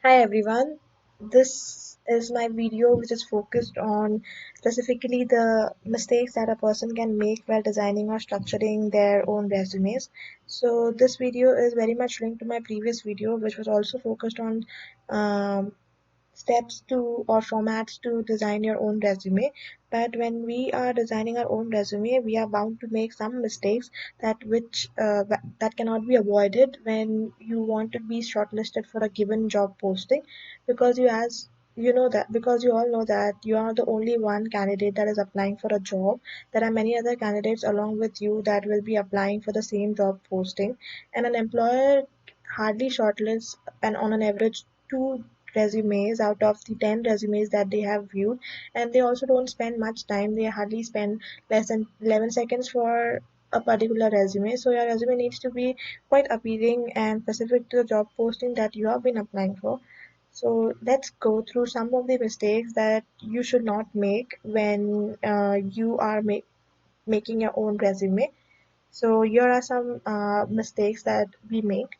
Hi everyone, this is my video which is focused on specifically the mistakes that a person can make while designing or structuring their own resumes. So this video is very much linked to my previous video which was also focused on um, steps to or formats to design your own resume. But when we are designing our own resume, we are bound to make some mistakes that cannot be avoided when you want to be shortlisted for a given job posting, because you all know that you are the only one candidate that is applying for a job. There are many other candidates along with you that will be applying for the same job posting, and an employer hardly shortlists and on an average two resumes out of the 10 resumes that they have viewed. And they also don't spend much time, they hardly spend less than 11 seconds for a particular resume. So your resume needs to be quite appealing and specific to the job posting that you have been applying for. So let's go through some of the mistakes that you should not make when you are making your own resume. So here are some mistakes that we make.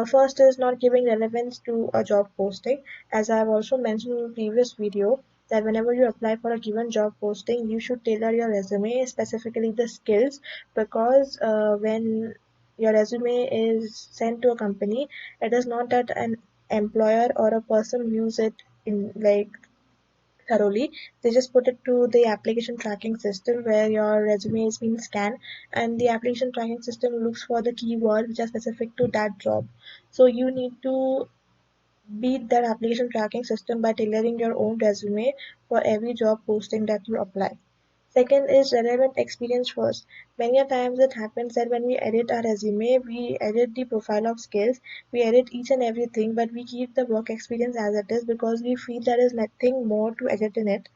First is not giving relevance to a job posting. As I have also mentioned in the previous video, that whenever you apply for a given job posting, you should tailor your resume, specifically the skills, because when your resume is sent to a company, it is not that an employer or a person views it in like thoroughly. They just put it to the application tracking system where your resume is being scanned, and the application tracking system looks for the keywords which are specific to that job. So you need to beat that application tracking system by tailoring your own resume for every job posting that you apply. Second is relevant experience first. Many a times it happens that when we edit our resume, we edit the profile of skills, we edit each and everything, but we keep the work experience as it is because we feel there is nothing more to edit in it.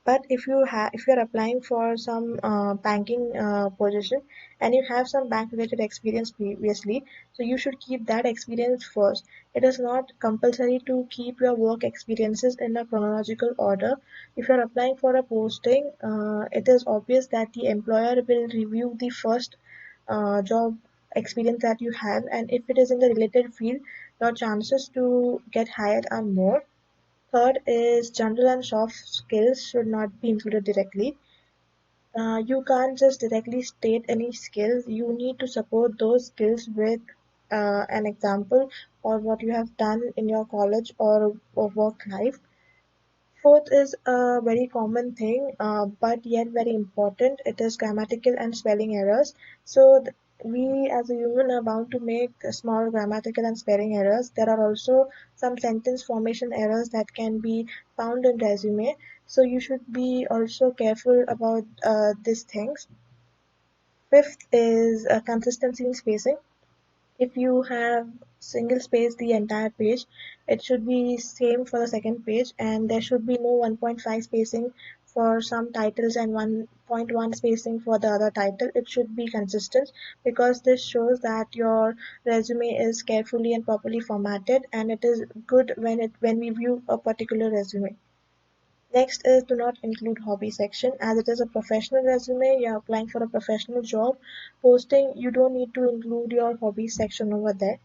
But if you're applying for some banking position and you have some bank related experience previously, so you should keep that experience first. It is not compulsory to keep your work experiences in a chronological order. If you're applying for a posting, it is obvious that the employer will review the first job experience that you have, and if it is in the related field, your chances to get hired are more. Third is general and soft skills should not be included directly. You can't just directly state any skills. You need to support those skills with an example or what you have done in your college or work life. Fourth is a very common thing, but yet very important. It is grammatical and spelling errors. So we as a human are bound to make small grammatical and spelling errors. There are also some sentence formation errors that can be found in resume. So you should be also careful about these things. Fifth is consistency in spacing. If you have single space the entire page, it should be same for the second page, and there should be no 1.5 spacing for some titles and 1.1 spacing for the other title. It should be consistent because this shows that your resume is carefully and properly formatted, and it is good when we view a particular resume. Next is do not include hobby section. As it is a professional resume, you're applying for a professional job posting, you don't need to include your hobby section over there.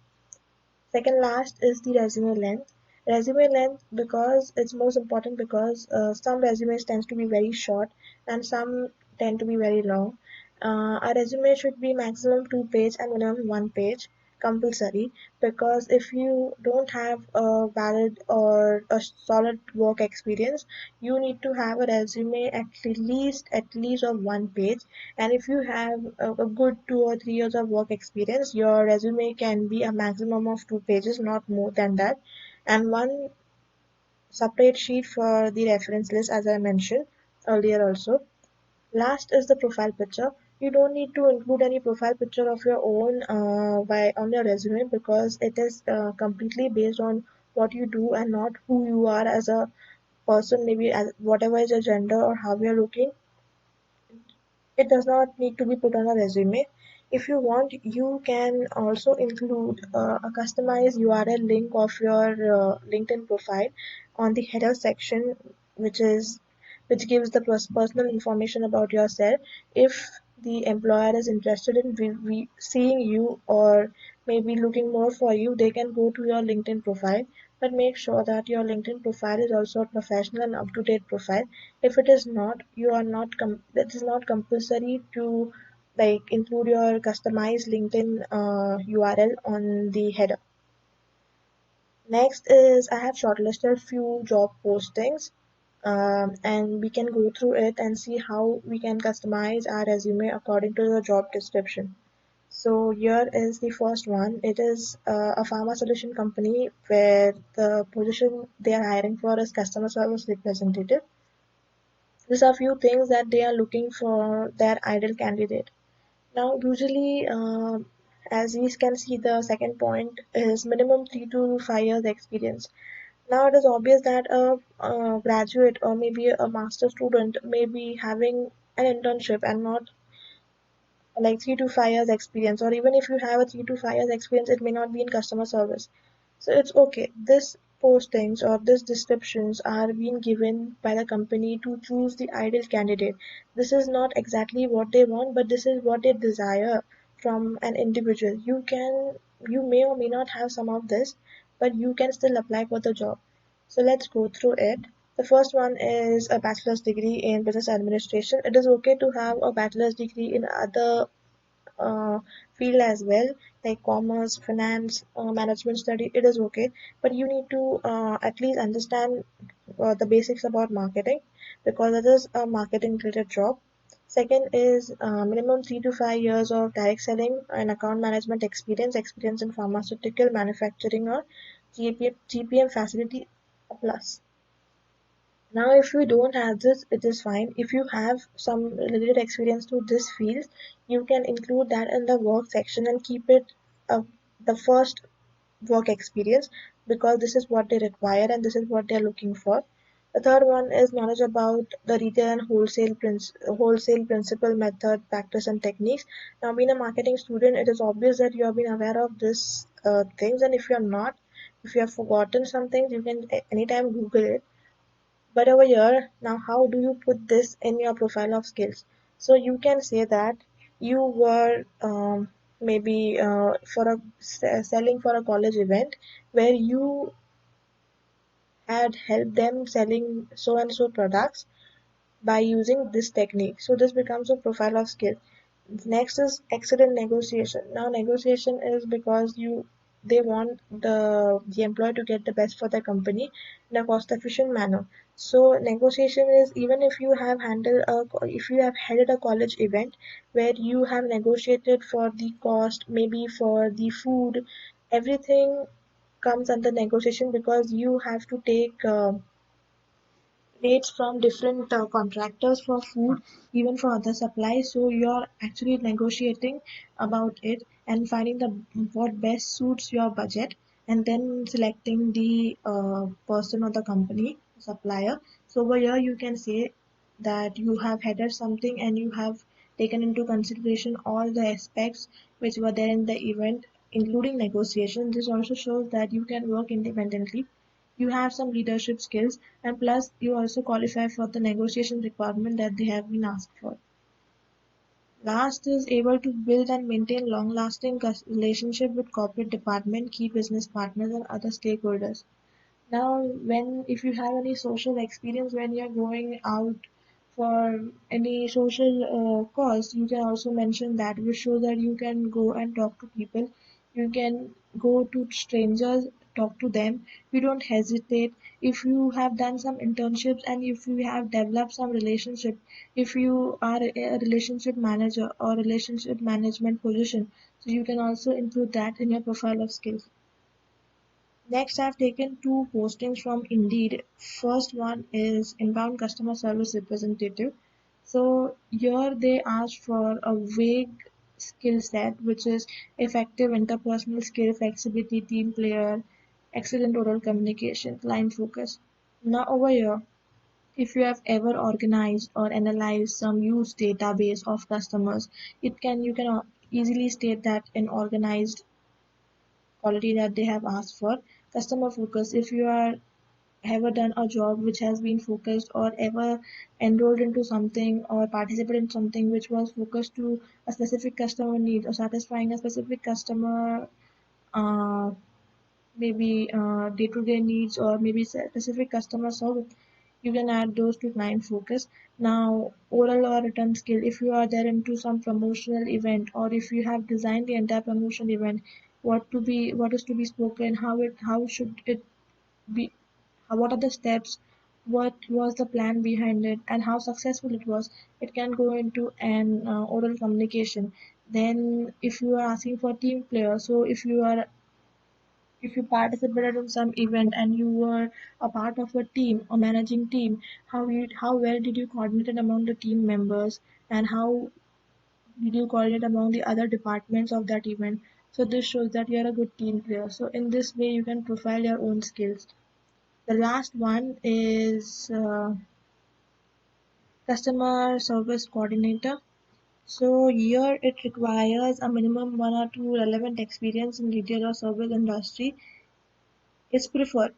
Second last is the resume length. Resume length, because it's most important, because some resumes tends to be very short and some tend to be very long. A resume should be maximum 2 page and minimum 1 page compulsory, because if you don't have a valid or a solid work experience, you need to have a resume at least of 1 page. And if you have a good 2 or 3 years of work experience, your resume can be a maximum of 2 pages, not more than that, and one separate sheet for the reference list, as I mentioned earlier also. Last is the profile picture. You don't need to include any profile picture of your own by on your resume, because it is completely based on what you do and not who you are as a person, maybe as whatever is your gender or how you're looking. It does not need to be put on a resume. If you want, you can also include a customized URL link of your LinkedIn profile on the header section, which gives the personal information about yourself. If the employer is interested in seeing you or maybe looking more for you, they can go to your LinkedIn profile. but make sure that your LinkedIn profile is also a professional and up-to-date profile. If it is not, you are not it is not compulsory to like include your customized LinkedIn URL on the header. Next is I have shortlisted few job postings, and we can go through it and see how we can customize our resume according to the job description. So here is the first one. It is a pharma solution company where the position they are hiring for is customer service representative. These are few things that they are looking for their ideal candidate. Now, usually, as we can see, the second point is minimum 3 to 5 years experience. Now, it is obvious that a graduate or maybe a master student may be having an internship and not like 3 to 5 years experience, or even if you have a 3 to 5 years experience, it may not be in customer service. So it's okay. This postings or this descriptions are being given by the company to choose the ideal candidate. This is not exactly what they want, but this is what they desire from an individual. You may or may not have some of this, but you can still apply for the job. So let's go through it. The first one is a bachelor's degree in business administration. It is okay to have a bachelor's degree in other uh, field as well, like commerce, finance, management study. It is okay, but you need to at least understand the basics about marketing, because it is a marketing related job. Second is minimum 3 to 5 years of direct selling and account management experience in pharmaceutical manufacturing or GPM facility a plus. Now, if you don't have this, it is fine. If you have some related experience to this field, you can include that in the work section and keep it the first work experience, because this is what they require and this is what they're looking for. The third one is knowledge about the retail and wholesale principle, method, practice, and techniques. Now, being a marketing student, it is obvious that you have been aware of this things, and if you are not, if you have forgotten some things, you can anytime Google it. But over here, now how do you put this in your profile of skills? So you can say that you were maybe selling for a college event where you had helped them selling so and so products by using this technique. So this becomes a profile of skill. Next is excellent negotiation. Now negotiation is because they want the employee to get the best for the company in a cost efficient manner. So negotiation is even if you have headed a college event where you have negotiated for the cost, maybe for the food, everything comes under negotiation, because you have to take rates from different contractors for food, even for other supplies. So you're actually negotiating about it and finding the what best suits your budget, and then selecting the person or the company supplier. So over here you can say that you have headed something and you have taken into consideration all the aspects which were there in the event, including negotiation. This also shows that you can work independently, you have some leadership skills, and plus you also qualify for the negotiation requirement that they have been asked for. Last is able to build and maintain long-lasting relationship with corporate department, key business partners, and other stakeholders. Now, when if you have any social experience when you're going out for any social cause, you can also mention that, which shows that you can go and talk to people. You can go to strangers, talk to them. You don't hesitate. If you have done some internships and if you have developed some relationship, if you are a relationship manager or relationship management position, so you can also include that in your profile of skills. Next, I've taken two postings from Indeed. First one is inbound customer service representative. So here they asked for a vague skill set, which is effective interpersonal skill, flexibility, team player, excellent oral communication, client focus. Now over here, if you have ever organized or analyzed some used database of customers, you can easily state that in organized quality that they have asked for. Customer focus, if you are ever done a job which has been focused or ever enrolled into something or participated in something which was focused to a specific customer need or satisfying a specific customer uh, maybe day-to-day needs, or maybe specific customer service, you can add those to client focus. Now, oral or written skill, if you are there into some promotional event, or if you have designed the entire promotion event, what is to be spoken, how should it be, what are the steps, what was the plan behind it, and how successful it was, it can go into an oral communication. Then if you are asking for team player, so if you participated in some event and you were a part of a team or managing team, how well did you coordinate among the team members, and how did you coordinate among the other departments of that event. So this shows that you are a good team player. So in this way you can profile your own skills. The last one is customer service coordinator. So here it requires a minimum 1 or 2 relevant experience in retail or service industry. Is preferred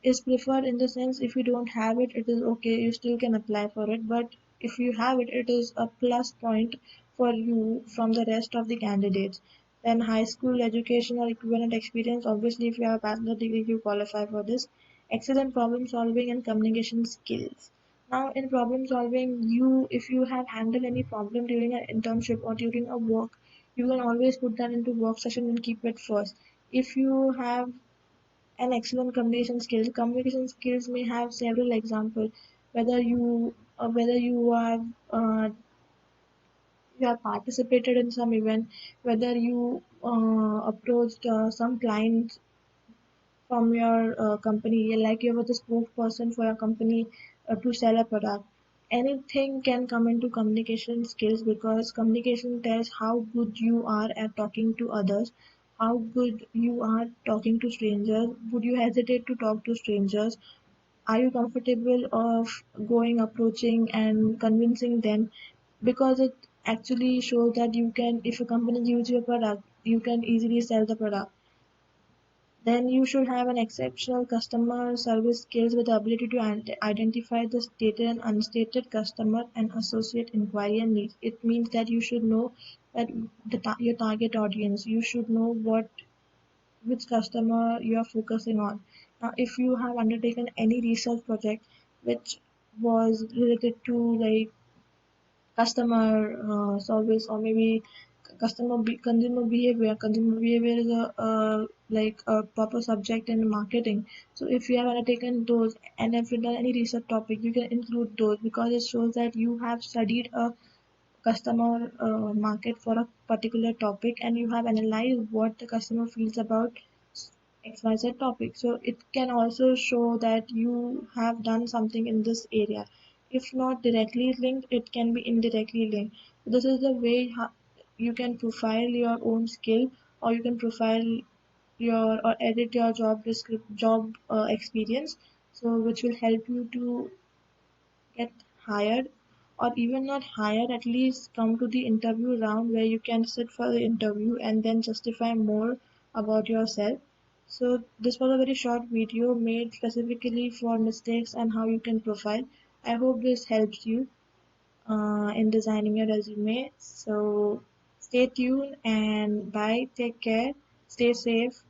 in the sense, if you don't have it, it is okay, you still can apply for it, but if you have it, it is a plus point for you from the rest of the candidates. Then high school education or equivalent experience, obviously if you have a bachelor degree you qualify for this. Excellent problem solving and communication skills. Now in problem solving, you if you have handled any problem during an internship or during a work, you can always put that into work session and keep it first. If you have an excellent communication skills. Communication skills may have several examples. Whether you have participated in some event, whether you approached some clients from your company, like you were the spokesperson for your company to sell a product. Anything can come into communication skills, because communication tells how good you are at talking to others, how good you are talking to strangers. Would you hesitate to talk to strangers? Are you comfortable of going, approaching, and convincing them? Because it actually shows that you can, if a company uses your product, you can easily sell the product. Then you should have an exceptional customer service skills with the ability to identify the stated and unstated customer and associate inquiry and needs. It means that you should know that your target audience. You should know which customer you are focusing on. Now, if you have undertaken any research project which was related to like customer service, or maybe consumer behavior is like a proper subject in marketing. So if you have undertaken those and if you done any research topic, you can include those, because it shows that you have studied a customer market for a particular topic, and you have analyzed what the customer feels about XYZ topic. So it can also show that you have done something in this area. If not directly linked, it can be indirectly linked. This is the way you can profile your own skill, or you can profile your or edit your job experience, so which will help you to get hired, or even not hired, at least come to the interview round where you can sit for the interview and then justify more about yourself. So this was a very short video made specifically for mistakes and how you can profile. I hope this helps you in designing your resume. So stay tuned and bye, take care, stay safe.